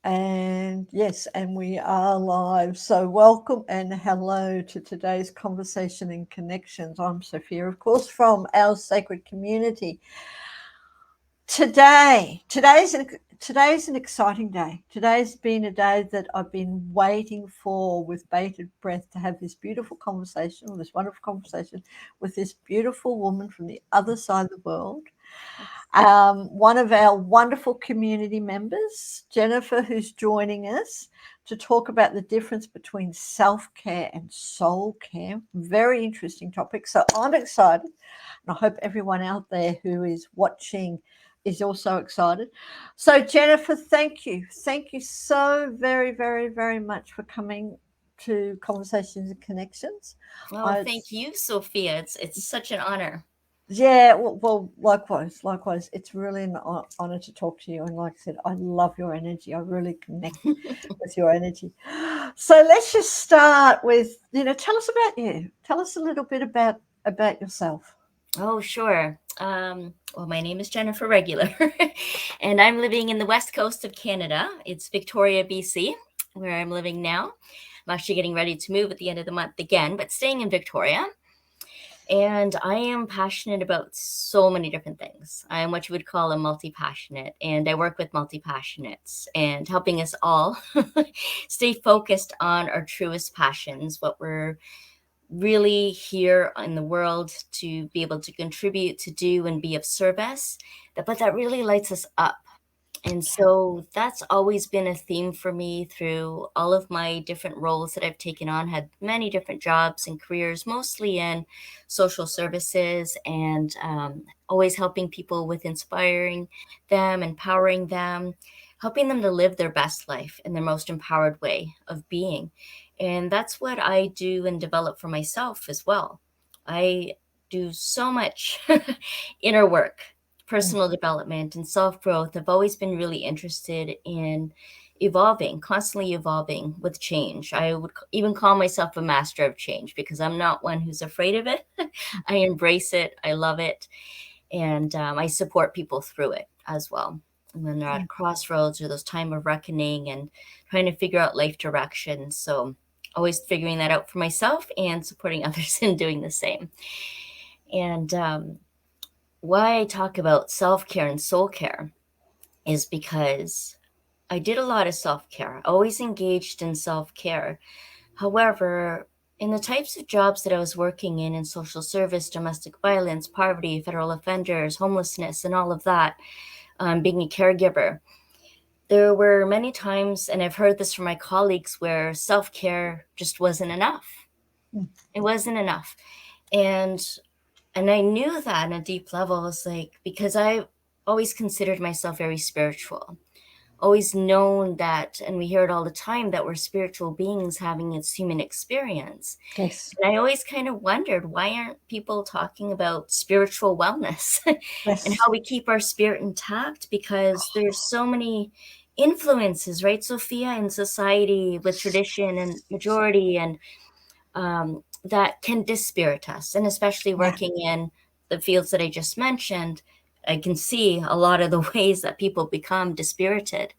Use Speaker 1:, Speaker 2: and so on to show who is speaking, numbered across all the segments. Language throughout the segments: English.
Speaker 1: And yes, and we are live. So, welcome and hello to today's conversation in connections. I'm Sophia, of course, from our sacred community. Today's an exciting day. Today's been a day that I've been waiting for with bated breath to have this beautiful conversation, this wonderful conversation with this beautiful woman from the other side of the world, one of our wonderful community members, Jennifer, who's joining us to talk about the difference between self care and soul care. Very interesting topic. So I'm excited, and I hope everyone out there who is watching is also excited. So, Jennifer, thank you. Thank you so very, very, very much for coming to Conversations and Connections.
Speaker 2: Oh,
Speaker 1: I,
Speaker 2: thank you, Sophia. It's such an honor.
Speaker 1: Yeah, well, likewise, likewise. It's really an honor to talk to you. And like I said, I love your energy. I really connect with your energy. So let's just start with, tell us about you. Tell us a little bit about yourself.
Speaker 2: Oh, sure. Well, my name is Jennifer Regular, and I'm living in the west coast of Canada. It's Victoria, BC, where I'm living now. I'm actually getting ready to move at the end of the month again, but staying in Victoria. And I am passionate about so many different things. I am what you would call a multi passionate, and I work with multi passionates and helping us all stay focused on our truest passions, what we're really here in the world to be able to contribute, to do, and be of service. But that really lights us up. And so that's always been a theme for me through all of my different roles that I've taken on, had many different jobs and careers, mostly in social services and always helping people with inspiring them, empowering them, helping them to live their best life in their most empowered way of being. And that's what I do and develop for myself as well. I do so much inner work,
Speaker 1: Mm.
Speaker 2: personal development, and self growth. I've always been really interested in evolving, constantly evolving with change. I would even call myself a master of change because I'm not one who's afraid of it. I embrace it, I love it, and I support people through it as well. When they're at a crossroads or those time of reckoning and trying to figure out life direction. So always figuring that out for myself and supporting others in doing the same. And why I talk about self care and soul care is because I did a lot of self care, always engaged in self care. However, in the types of jobs that I was working in social service, domestic violence, poverty, federal offenders, homelessness, and all of that, being a caregiver, there were many times, and I've heard this from my colleagues, where self care just wasn't enough.
Speaker 1: Mm.
Speaker 2: It wasn't enough. And I knew that on a deep level. I was like, because I always considered myself very spiritual, always known that, and we hear it all the time, that we're spiritual beings having this human experience.
Speaker 1: Yes,
Speaker 2: And I always kind of wondered, why aren't people talking about spiritual wellness and
Speaker 1: yes,
Speaker 2: how we keep our spirit intact? Because there's so many influences, right, Sophia, in society with tradition and majority and that can dispirit us. And especially
Speaker 1: yeah,
Speaker 2: working in the fields that I just mentioned, I can see a lot of the ways that people become dispirited.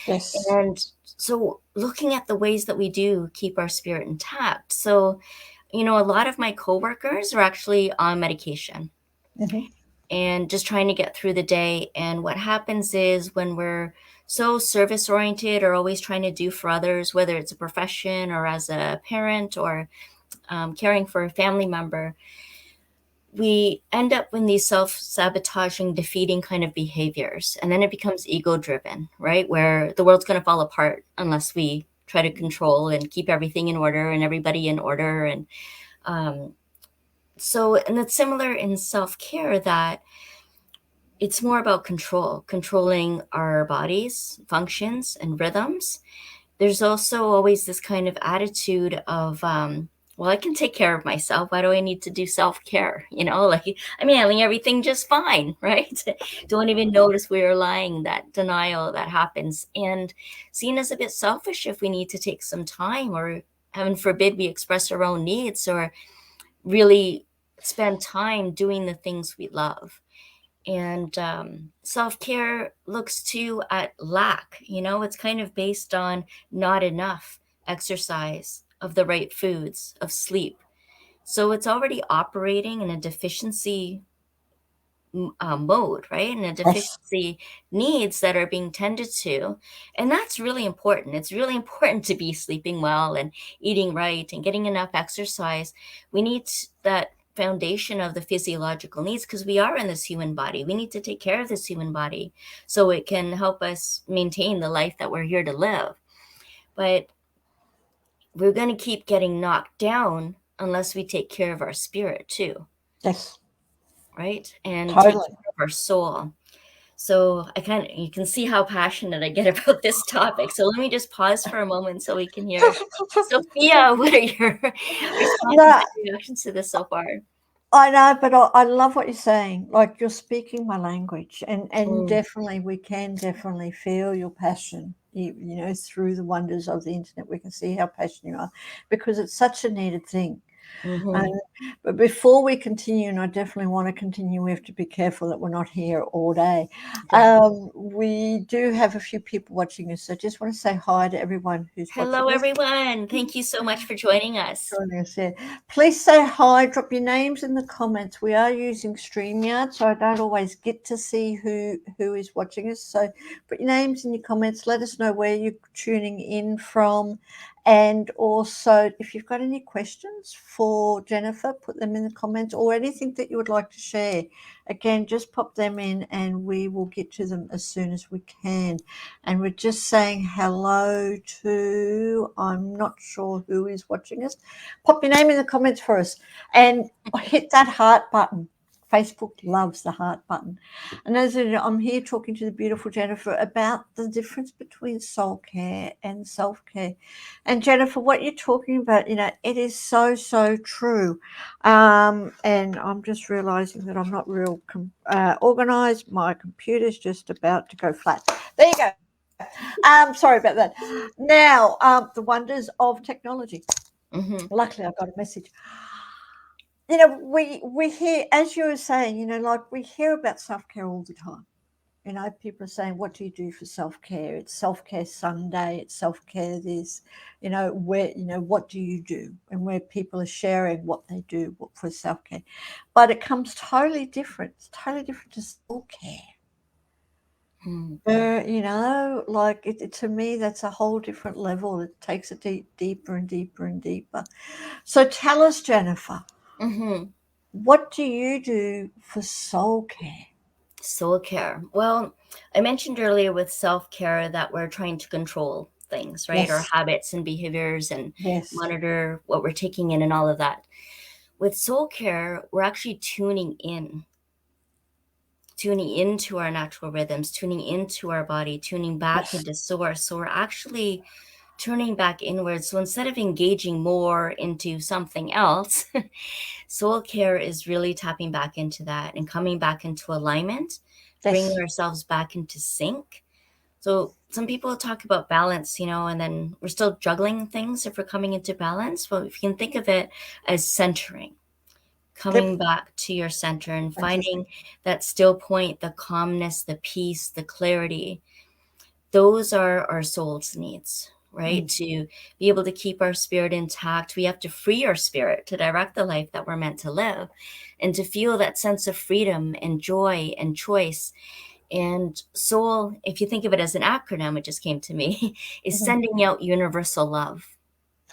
Speaker 1: yes.
Speaker 2: And so looking at the ways that we do keep our spirit intact. So, a lot of my coworkers are actually on medication
Speaker 1: Hmm.
Speaker 2: and just trying to get through the day. And what happens is when we're so service oriented or always trying to do for others, whether it's a profession or as a parent or caring for a family member, we end up in these self-sabotaging, defeating kind of behaviors. And then it becomes ego driven, right? Where the world's going to fall apart unless we try to control and keep everything in order and everybody in order. And um, and it's similar in self-care that it's more about controlling our bodies, functions, and rhythms. There's also always this kind of attitude of, well, I can take care of myself. Why do I need to do self care? Like I'm handling everything just fine, right? Don't even notice we're lying, that denial that happens, and seen as a bit selfish if we need to take some time, or heaven forbid, we express our own needs or really spend time doing the things we love. And self-care looks too at lack. It's kind of based on not enough exercise, of the right foods, of sleep. So it's already operating in a deficiency mode, right? And a
Speaker 1: Yes.
Speaker 2: deficiency needs that are being tended to. And that's really important. It's really important to be sleeping well and eating right and getting enough exercise. We need that foundation of the physiological needs because we are in this human body. We need to take care of this human body so it can help us maintain the life that we're here to live. But we're going to keep getting knocked down unless we take care of our spirit too,
Speaker 1: Yes.
Speaker 2: right? And take
Speaker 1: Totally.
Speaker 2: care of our soul. So you can see how passionate I get about this topic. So let me just pause for a moment so we can hear Sophia. What are your responses
Speaker 1: No,
Speaker 2: and reactions to this so far?
Speaker 1: I know, but I love what you're saying. Like, you're speaking my language, and
Speaker 2: Mm,
Speaker 1: definitely we can definitely feel your passion. Through the wonders of the internet, we can see how passionate you are, because it's such a needed thing.
Speaker 2: mhm.
Speaker 1: And, but before we continue, and I definitely want to continue, we have to be careful that we're not here all day.
Speaker 2: Okay.
Speaker 1: We do have a few people watching us, so I just want to say hi to everyone who's
Speaker 2: Hello,
Speaker 1: watching us.
Speaker 2: everyone. Thank you so much for joining us.
Speaker 1: Joining us here. Please say hi, drop your names in the comments. We are using StreamYard, so I don't always get to see who is watching us. So put your names in your comments. Let us know where you're tuning in from. And also, if you've got any questions for Jennifer, put them in the comments, or anything that you would like to share. Again, just pop them in and we will get to them as soon as we can. And we're just saying hello to, I'm not sure who is watching us. Pop your name in the comments for us and hit that heart button. Facebook loves the heart button. And as you know, I'm here talking to the beautiful Jennifer about the difference between soul care and self care. And Jennifer, what you're talking about, it is so, so true. And I'm just realizing that I'm not real organized. My computer's just about to go flat. There you go. Sorry about that. Now, the wonders of technology.
Speaker 2: Mhm.
Speaker 1: Luckily, I got a message. We hear, as you were saying, like, we hear about self care all the time. People are saying, "What do you do for self care?" It's self care Sunday. It's self care this. What do you do? And where people are sharing what they do for self care, but it comes totally different. It's totally different to soul care.
Speaker 2: Mm.
Speaker 1: Like, to me, that's a whole different level. It takes it deeper and deeper and deeper. So tell us, Jennifer,
Speaker 2: Mhm.
Speaker 1: what do you do for soul care?
Speaker 2: Soul care. Well, I mentioned earlier with self care that we're trying to control things, right? Our
Speaker 1: Yes,
Speaker 2: habits and behaviors and
Speaker 1: yes,
Speaker 2: monitor what we're taking in and all of that. With soul care, we're actually tuning into our natural rhythms, tuning into our body, tuning back
Speaker 1: yes,
Speaker 2: into source. So we're actually turning back inwards. So instead of engaging more into something else, soul care is really tapping back into that and coming back into alignment, bringing
Speaker 1: yes,
Speaker 2: ourselves back into sync. So some people talk about balance, and then we're still juggling things if we're coming into balance. Well, if you can think of it as centering,
Speaker 1: yep,
Speaker 2: coming back to your center and
Speaker 1: fantastic.
Speaker 2: finding that still point, the calmness, the peace, the clarity. Those are our soul's needs, right?
Speaker 1: Mm,
Speaker 2: To be able to keep our spirit intact, we have to free our spirit to direct the life that we're meant to live and to feel that sense of freedom and joy and choice. And soul, if you think of it as an acronym, it just came to me, is
Speaker 1: mhm.
Speaker 2: sending out universal love.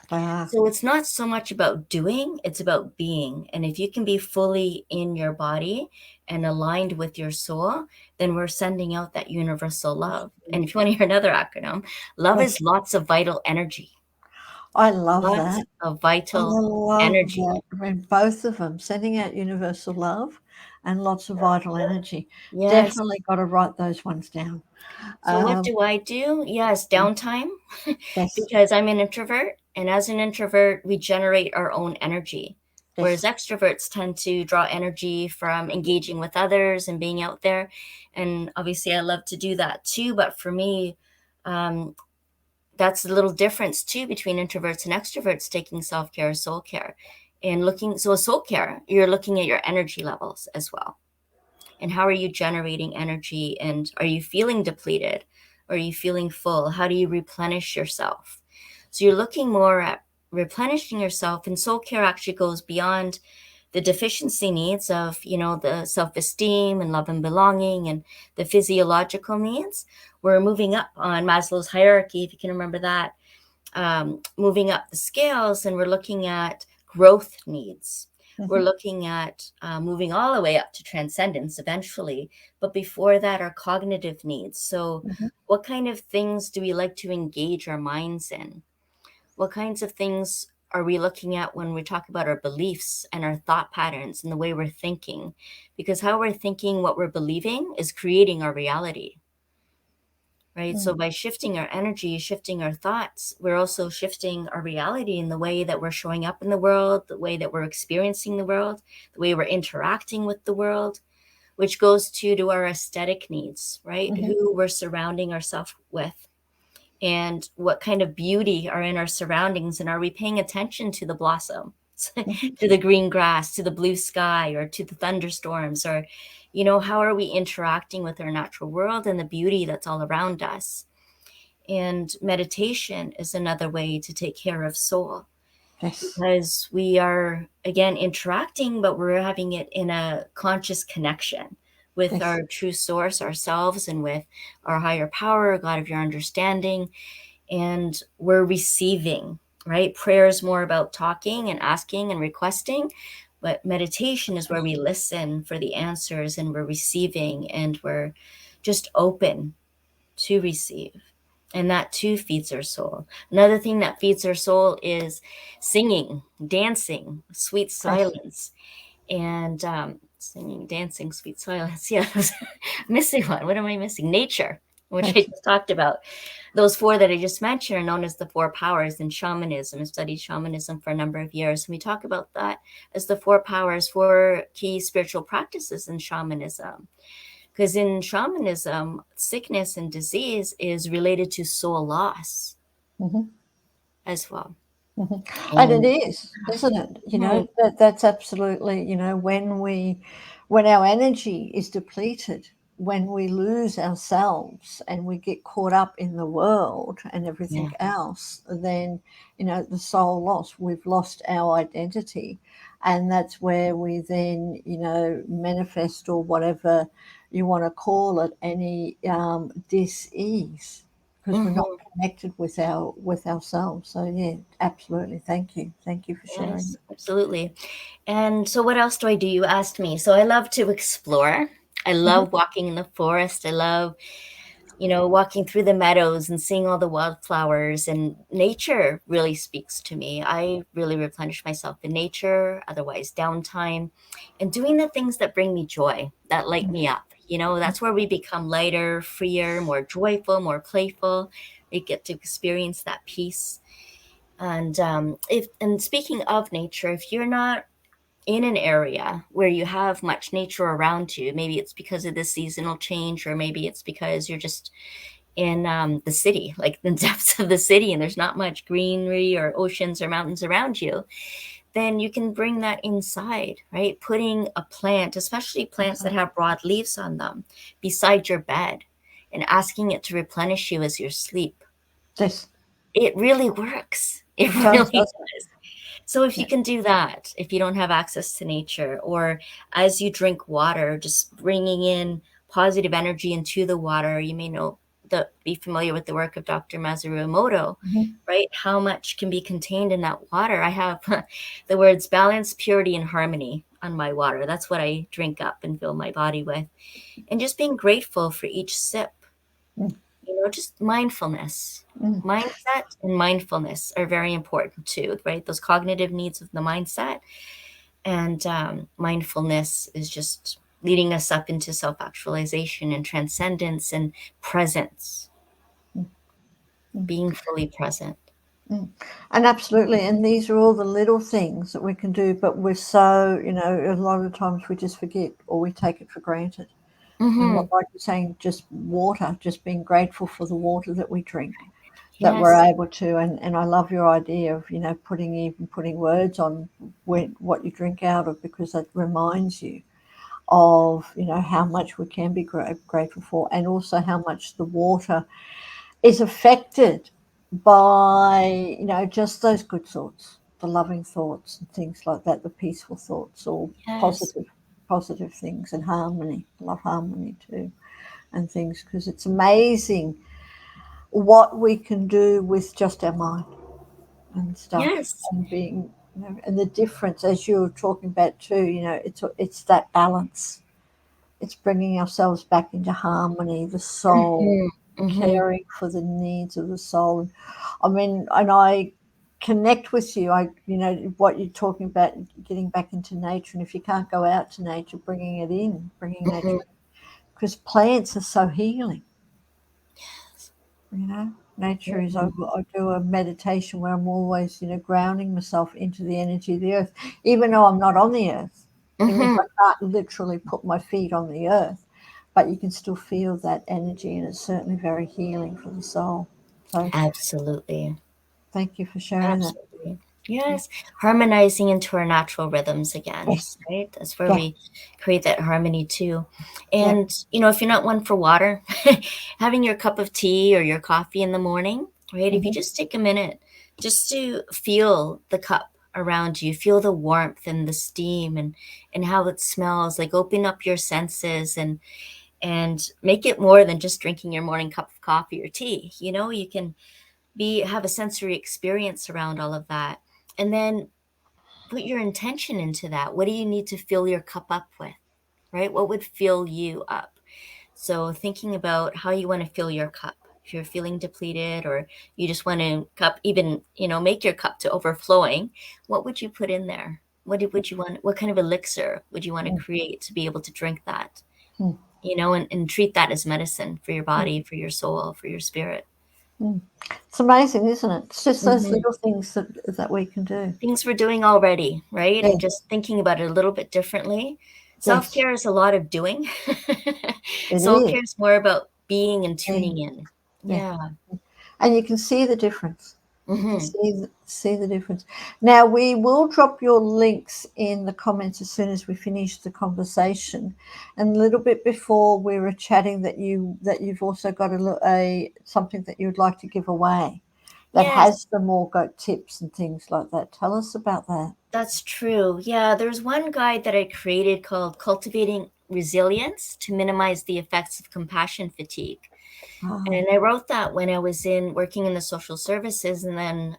Speaker 1: Ah,
Speaker 2: So it's not so much about doing, it's about being. And if you can be fully in your body and aligned with your soul, then we're sending out that universal love. And if you want to hear another acronym, love
Speaker 1: yes,
Speaker 2: is lots of vital energy.
Speaker 1: I love
Speaker 2: Lots
Speaker 1: that.
Speaker 2: of
Speaker 1: I
Speaker 2: vital
Speaker 1: love
Speaker 2: energy.
Speaker 1: that. I mean, both of them, sending out universal love and lots of vital energy.
Speaker 2: Yes.
Speaker 1: Definitely got to write those ones down.
Speaker 2: So what
Speaker 1: Um,
Speaker 2: do I do? Yes, downtime
Speaker 1: yes,
Speaker 2: because I'm an introvert. And as an introvert, we generate our own energy. Whereas
Speaker 1: yes,
Speaker 2: extroverts tend to draw energy from engaging with others and being out there. And obviously, I love to do that too. But for me, um, that's a little difference too between introverts and extroverts taking self care, soul care, and looking. So, soul care, you're looking at your energy levels as well And how are you generating energy? And are you feeling depleted? Are you feeling full? How do you replenish yourself? So you're looking more at replenishing yourself, and soul care actually goes beyond the deficiency needs of, the self-esteem and love and belonging and the physiological needs. We're moving up on Maslow's hierarchy, if you can remember that, moving up the scales, and we're looking at growth needs. We're looking at moving all the way up to transcendence eventually. But before that, our cognitive needs. So what kind of things do we like to engage our minds in? What kinds of things are we looking at when we talk about our beliefs and our thought patterns and the way we're thinking? Because how we're thinking, what we're believing is creating our reality, right? So by shifting our energy, shifting our thoughts, we're also shifting our reality in the way that we're showing up in the world, the way that we're experiencing the world, the way we're interacting with the world, which goes to our aesthetic needs, right? Who we're surrounding ourselves with, and what kind of beauty are in our surroundings, and are we paying attention to the blossom, to the green grass, to the blue sky, or to the thunderstorms, or how are we interacting with our natural world and the beauty that's all around us? And meditation is another way to take care of soul, because we are, again, interacting, but we're having it in a conscious connection with our true source, ourselves, and with our higher power, God of your understanding. And we're receiving, right? Prayer is more about talking and asking and requesting, but meditation is where we listen for the answers, and we're receiving, and we're just open to receive. And that too feeds our soul. Another thing that feeds our soul is singing, dancing, sweet silence. And singing, dancing, sweet silence. Yeah, missing one. What am I missing? Nature, which I just talked about. Those four that I just mentioned are known as the four powers in shamanism. I studied shamanism for a number of years. And we talk about that as the four powers, four key spiritual practices in shamanism. Because in shamanism, sickness and disease is related to soul loss as well.
Speaker 1: And it is, isn't it? That's absolutely, when our energy is depleted, when we lose ourselves and we get caught up in the world and everything else, then, the soul loss, we've lost our identity. And that's where we then, manifest, or whatever you want to call it, any dis-ease, because we're not connected with ourselves. So yeah, absolutely. Thank you for sharing.
Speaker 2: Yes, absolutely. And so what else do I do? You asked me. So I love to explore. I love walking in the forest. I love, walking through the meadows and seeing all the wildflowers, and nature really speaks to me. I really replenish myself in nature, otherwise downtime, and doing the things that bring me joy, that light me up. That's where we become lighter, freer, more joyful, more playful. We get to experience that peace. And speaking of nature, if you're not in an area where you have much nature around you, maybe it's because of the seasonal change, or maybe it's because you're just in the city, like the depths of the city, and there's not much greenery or oceans or mountains around you, then you can bring that inside, right? Putting a plant, especially plants that have broad leaves on them, beside your bed, and asking it to replenish you as you sleep.
Speaker 1: Yes.
Speaker 2: It really works. It really does. So if you can do that, if you don't have access to nature, or as you drink water, just bringing in positive energy into the water, you may be familiar with the work of Dr. Masaru Emoto, right? How much can be contained in that water. I have the words balance, purity, and harmony on my water. That's what I drink up and fill my body with. And just being grateful for each sip. Just mindfulness. Mindset and mindfulness are very important too, right? Those cognitive needs of the mindset, and mindfulness is just leading us up into self-actualization and transcendence and presence, being fully present.
Speaker 1: And absolutely, and these are all the little things that we can do, but we're so, a lot of the times we just forget, or we take it for granted. And like you're saying, just water, just being grateful for the water that we drink, that we're able to. And I love your idea of, putting words on what you drink out of, because that reminds you of, you know, how much we can be grateful for, and also how much the water is affected by, you know, just those good thoughts, the loving thoughts and things like that, the peaceful thoughts, or
Speaker 2: Yes.
Speaker 1: positive things, and harmony. I love harmony too, and things, because it's amazing what we can do with just our mind and stuff,
Speaker 2: Yes.
Speaker 1: and being, you know, and the difference, as you were talking about too, you know, it's that balance. It's bringing ourselves back into harmony, the soul,
Speaker 2: Hmm. Hmm.
Speaker 1: caring for the needs of the soul. I mean, and I connect with you. I, you know, what you're talking about, getting back into nature, and if you can't go out to nature, bringing it in, bringing nature,
Speaker 2: Hmm.
Speaker 1: because plants are so healing. You know, nature is. I do a meditation where I'm always, you know, grounding myself into the energy of the earth, even though I'm not on the earth. It means
Speaker 2: Hmm.
Speaker 1: I can't literally put my feet on the earth, but you can still feel that energy, and it's certainly very healing for the soul. So
Speaker 2: Absolutely.
Speaker 1: thank you for sharing that.
Speaker 2: Absolutely. Yes. Harmonizing into our natural rhythms again,
Speaker 1: Yes,
Speaker 2: right? That's where
Speaker 1: yeah,
Speaker 2: we create that harmony too.
Speaker 1: yeah.
Speaker 2: And, you know, if you're not one for water, having your cup of tea or your coffee in the morning, right? If you
Speaker 1: Hmm.
Speaker 2: just take a minute just to feel the cup around you, feel the warmth and the steam and how it smells, like open up your senses and make it more than just drinking your morning cup of coffee or tea. You know, you can be have a sensory experience around all of that, and then put your intention into that. What do you need to fill your cup up with, right? What would fill you up? So thinking about how you want to fill your cup, if you're feeling depleted or you just want to cup, even, you know, make your cup to overflowing, what would you put in there? Would you want, what kind of elixir would you want to create to be able to drink that,
Speaker 1: Mm,
Speaker 2: you know, and treat that as medicine for your
Speaker 1: mm,
Speaker 2: body, for your soul, for your spirit.
Speaker 1: mm. It's amazing, isn't it? It's just those
Speaker 2: Hmm.
Speaker 1: little things that we can do.
Speaker 2: Things we're doing already, right? And
Speaker 1: Yes,
Speaker 2: just thinking about it a little bit differently. Self
Speaker 1: yes,
Speaker 2: care is a lot of doing.
Speaker 1: it
Speaker 2: Soul
Speaker 1: is.
Speaker 2: care is more about being and
Speaker 1: Yeah,
Speaker 2: tuning in.
Speaker 1: yeah.
Speaker 2: Yeah.
Speaker 1: And you can see the difference. You can
Speaker 2: Hmm.
Speaker 1: see the difference. Now we will drop your links in the comments as soon as we finish the conversation. And a little bit before we were chatting that you've also got a something that you'd like to give away that
Speaker 2: Yes,
Speaker 1: has the more goat tips and things like that. Tell us about that.
Speaker 2: that's true. Yeah, there's one guide that I created called Cultivating Resilience to Minimize the Effects of Compassion Fatigue.
Speaker 1: Oh,
Speaker 2: And I wrote that when I was in working in the social services, and then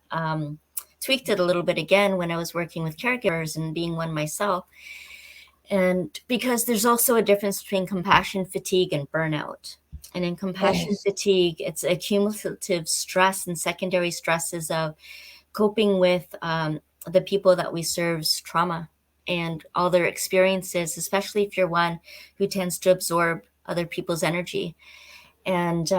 Speaker 2: tweaked it a little bit again when I was working with caregivers and being one myself. And because there's also a difference between compassion fatigue and burnout. And in compassion
Speaker 1: yes.
Speaker 2: fatigue, it's a cumulative stress and secondary stresses of coping with the people that we serve's trauma and all their experiences, especially if you're one who tends to absorb other people's energy. And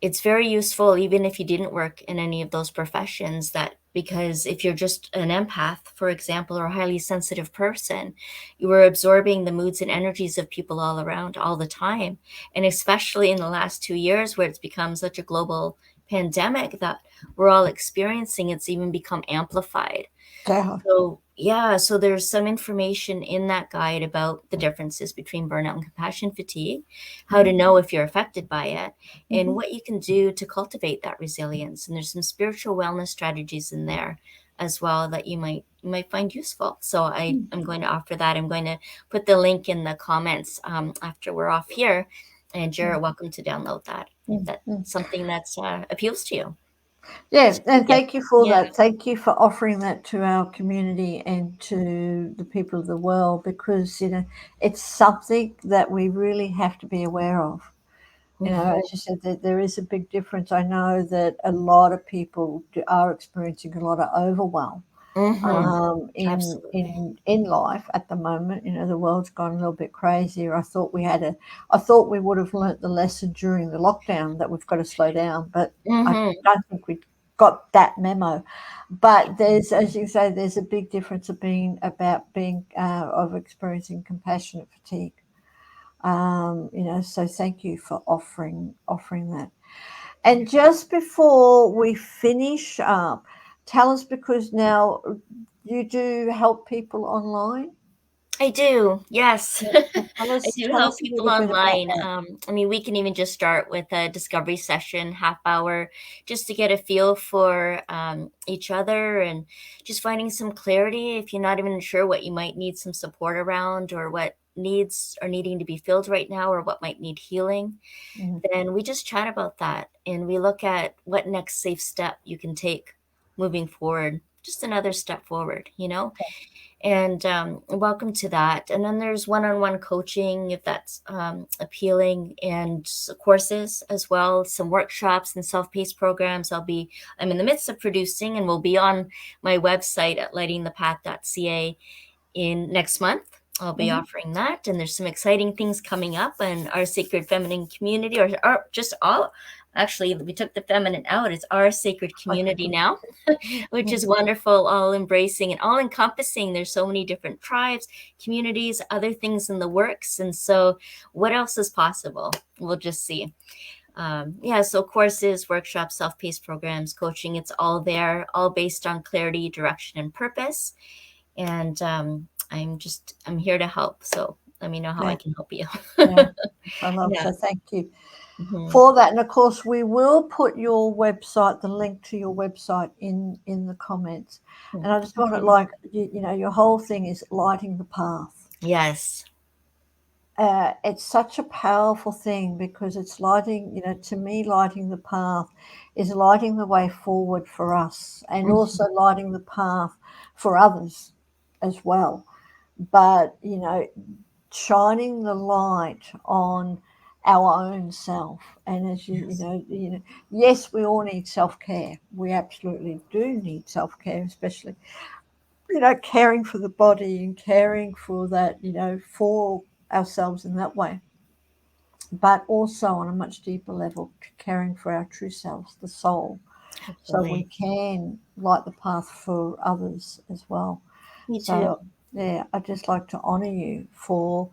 Speaker 2: it's very useful even if you didn't work in any of those professions, that because if you're just an empath, for example, or a highly sensitive person, you are absorbing the moods and energies of people all around all the time. And especially in the last 2 years where it's become such a global pandemic that we're all experiencing, it's even become amplified.
Speaker 1: Yeah.
Speaker 2: So, yeah, so there's some information in that guide about the differences between burnout and compassion fatigue, how to know if you're affected by it, and
Speaker 1: Mhm.
Speaker 2: what you can do to cultivate that resilience. And there's some spiritual wellness strategies in there as well that you might find useful. So I'm going to offer that. I'm going to put the link in the comments after we're off here, and you're welcome to download that if
Speaker 1: Mm,
Speaker 2: that's
Speaker 1: mm.
Speaker 2: something that's appeals to you.
Speaker 1: Yeah,
Speaker 2: So,
Speaker 1: and
Speaker 2: yeah,
Speaker 1: thank you for
Speaker 2: yeah.
Speaker 1: that. Thank you for offering that to our community and to the people of the world, because, you know, it's something that we really have to be aware of. You know,
Speaker 2: Mhm,
Speaker 1: as you said, that there is a big difference. I know that a lot of people are experiencing a lot of overwhelm
Speaker 2: mhm.
Speaker 1: in
Speaker 2: Absolutely.
Speaker 1: life at the moment. You know, the world's gone a little bit crazier. I thought we would have learnt the lesson during the lockdown that we've got to slow down, but I
Speaker 2: Mhm.
Speaker 1: don't think we got that memo. But there's, as you say, there's a big difference of being of experiencing compassionate fatigue. You know, so thank you for offering that. And just before we finish up, tell us, because now you do help people online.
Speaker 2: I do. Yes.
Speaker 1: Yeah. So
Speaker 2: I do
Speaker 1: tell
Speaker 2: help
Speaker 1: us a
Speaker 2: people
Speaker 1: little bit about
Speaker 2: online.
Speaker 1: that.
Speaker 2: I mean, we can even just start with a discovery session, half hour, just to get a feel for each other and just finding some clarity. If you're not even sure what you might need some support around, or what needs are needing to be filled right now, or what might need healing,
Speaker 1: Mhm.
Speaker 2: then we just chat about that and we look at what next safe step you can take moving forward. Just another step forward, you know? And welcome to that. And then there's one-on-one coaching if that's appealing, and courses as well, some workshops and self-paced programs. I'm in the midst of producing, and will be on my website at lightingthepath.ca in next month. I'll be
Speaker 1: Mhm.
Speaker 2: offering that, and there's some exciting things coming up in our sacred feminine community, or just all. Actually, we took the feminine out. It's our sacred community
Speaker 1: Okay.
Speaker 2: now, which is wonderful, all embracing and all encompassing. There's so many different tribes, communities, other things in the works. And so, what else is possible? We'll just see. Yeah, so courses, workshops, self paced programs, coaching, it's all there, all based on clarity, direction, and purpose. And I'm here to help. So, let me know how I
Speaker 1: Yeah.
Speaker 2: can help you.
Speaker 1: Yeah. I love.
Speaker 2: Yeah.
Speaker 1: So thank you
Speaker 2: Mhm.
Speaker 1: for that. And of course, we will put your website, the link to your website, in the comments. And I just
Speaker 2: Thank
Speaker 1: want it
Speaker 2: you.
Speaker 1: like you know, your whole thing is lighting the path.
Speaker 2: Yes.
Speaker 1: It's such a powerful thing because it's lighting, you know, to me, lighting the path is lighting the way forward for us and
Speaker 2: Mhm.
Speaker 1: also lighting the path for others as well. But, you know, shining the light on our own self. And as
Speaker 2: Yes.
Speaker 1: you know, yes, we all need self care. We absolutely do need self care, especially you know, caring for the body and caring for that, you know, for ourselves in that way, but also on a much deeper level, caring for our true selves, the soul, so we
Speaker 2: Absolutely.
Speaker 1: can light the path for others as well.
Speaker 2: Me too.
Speaker 1: So, yeah, I'd just like to honor you for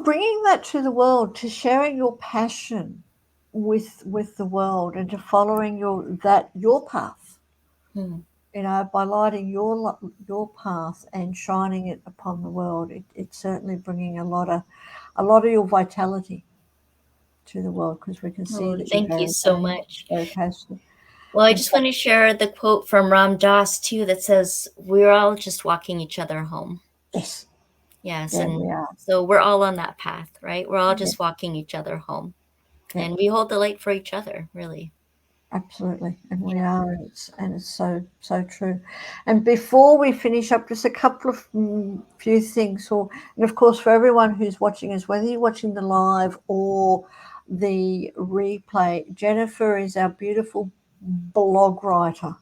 Speaker 1: bringing that to the world, to sharing your passion with the world, and to following your path,
Speaker 2: Mhm.
Speaker 1: you know, by lighting your path and shining it upon the world. It's certainly bringing a lot of your vitality to the world because we can see
Speaker 2: Oh,
Speaker 1: that you're
Speaker 2: thank you so much.
Speaker 1: very passionate.
Speaker 2: Well, I
Speaker 1: And
Speaker 2: just
Speaker 1: so,
Speaker 2: want to share the quote from Ram Dass too that says, "We're all just walking each other home."
Speaker 1: yes,
Speaker 2: Yes,
Speaker 1: yeah,
Speaker 2: and
Speaker 1: we are.
Speaker 2: so we're all on that path, right? We're all
Speaker 1: Yeah,
Speaker 2: just walking each other home,
Speaker 1: yeah,
Speaker 2: and we hold the light for each other, really.
Speaker 1: absolutely, and we
Speaker 2: Yeah.
Speaker 1: are, and it's so true. And before we finish up, just a couple of few things, and of course for everyone who's watching us, whether you're watching the live or the replay, Jennifer is our beautiful blog writer.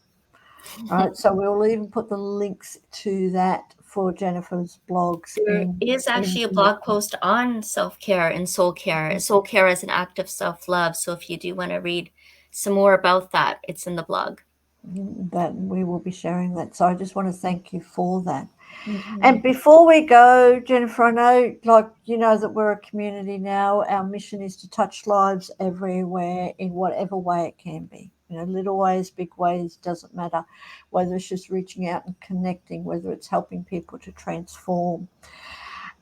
Speaker 1: Right, so we'll even put the links to that for Jennifer's blogs
Speaker 2: There is actually a
Speaker 1: in the
Speaker 2: blog post on self care and soul care as an act of self love. So if you do want to read some more about that, it's in the blog.
Speaker 1: that we will be sharing that. So I just want to thank you for that.
Speaker 2: Mhm.
Speaker 1: And before we go, Jennifer, I know, like, you know, that we're a community now. Our mission is to touch lives everywhere in whatever way it can be. You know, little ways, big ways, doesn't matter. Whether it's just reaching out and connecting, whether it's helping people to transform.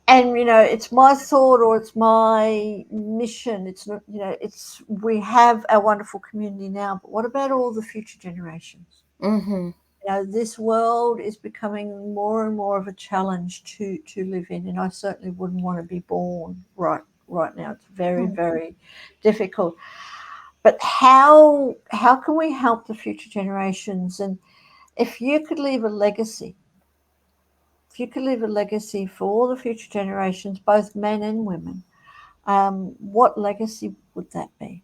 Speaker 1: And, you know, it's my thought or it's my mission. It's not, you know, it's, we have our wonderful community now, but what about all the future generations?
Speaker 2: Mhm.
Speaker 1: You know, this world is becoming more and more of a challenge to live in, and I certainly wouldn't want to be born right now. It's very
Speaker 2: Mhm.
Speaker 1: very difficult. But how can we help the future generations? And if you could leave a legacy, if you could leave a legacy for all the future generations, both men and women, what legacy would that be?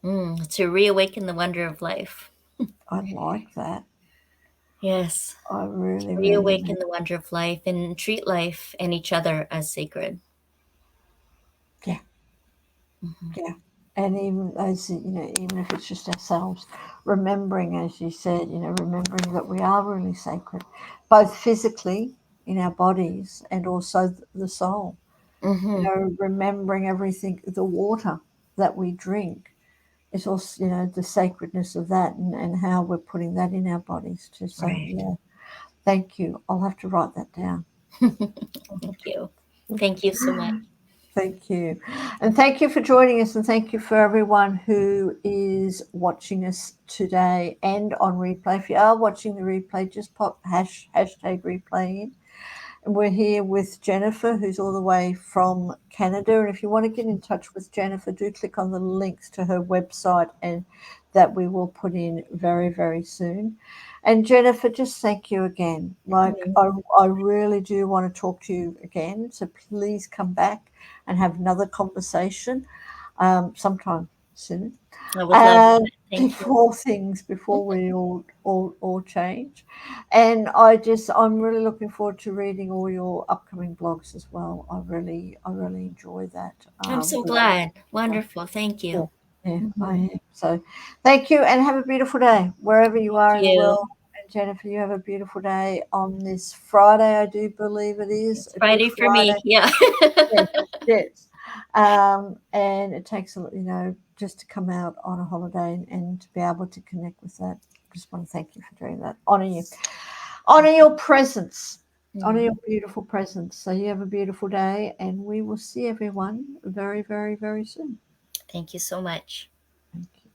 Speaker 2: To reawaken the wonder of life.
Speaker 1: I like that.
Speaker 2: Yes.
Speaker 1: I
Speaker 2: To
Speaker 1: really do.
Speaker 2: reawaken the wonder of life and treat life and each other as sacred.
Speaker 1: Yeah.
Speaker 2: Mhm.
Speaker 1: Yeah. And even as you know, even if it's just ourselves, remembering, as you said, you know, remembering that we are really sacred, both physically in our bodies and also the soul. You
Speaker 2: Mhm.
Speaker 1: know, remembering everything, the water that we drink is also, you know, the sacredness of that and how we're putting that in our bodies too. So,
Speaker 2: Right.
Speaker 1: yeah, thank you. I'll have to write that down.
Speaker 2: Thank you. Thank you so much.
Speaker 1: Thank you. And thank you for joining us, and thank you for everyone who is watching us today and on replay. If you are watching the replay, just pop hashtag replay in. And we're here with Jennifer, who's all the way from Canada. And if you want to get in touch with Jennifer, do click on the links to her website, and that we will put in very, very soon. And Jennifer, just thank you again. Like, I really do want to talk to you again. So please come back and have another conversation sometime soon.
Speaker 2: I would love it. Thank you.
Speaker 1: Before we all change. And I'm really looking forward to reading all your upcoming blogs as well. I really enjoy that.
Speaker 2: I'm so glad. Wonderful. Thank
Speaker 1: Yeah,
Speaker 2: you.
Speaker 1: yeah, I
Speaker 2: Mhm.
Speaker 1: am. So thank you, and have a beautiful day wherever you
Speaker 2: Thank
Speaker 1: are in the
Speaker 2: you.
Speaker 1: world. And Jennifer, you have a beautiful day on this Friday. I do believe it is
Speaker 2: It's
Speaker 1: a Good
Speaker 2: Friday for
Speaker 1: Friday.
Speaker 2: me. Yeah.
Speaker 1: Yes, yes. And it takes just to come out on a holiday and to be able to connect with that. Just want to thank you for doing that. Honor you. Honor your presence. Honor your beautiful presence. So you have a beautiful day, and we will see everyone very, very, very soon.
Speaker 2: Thank you so much.
Speaker 1: Thank you.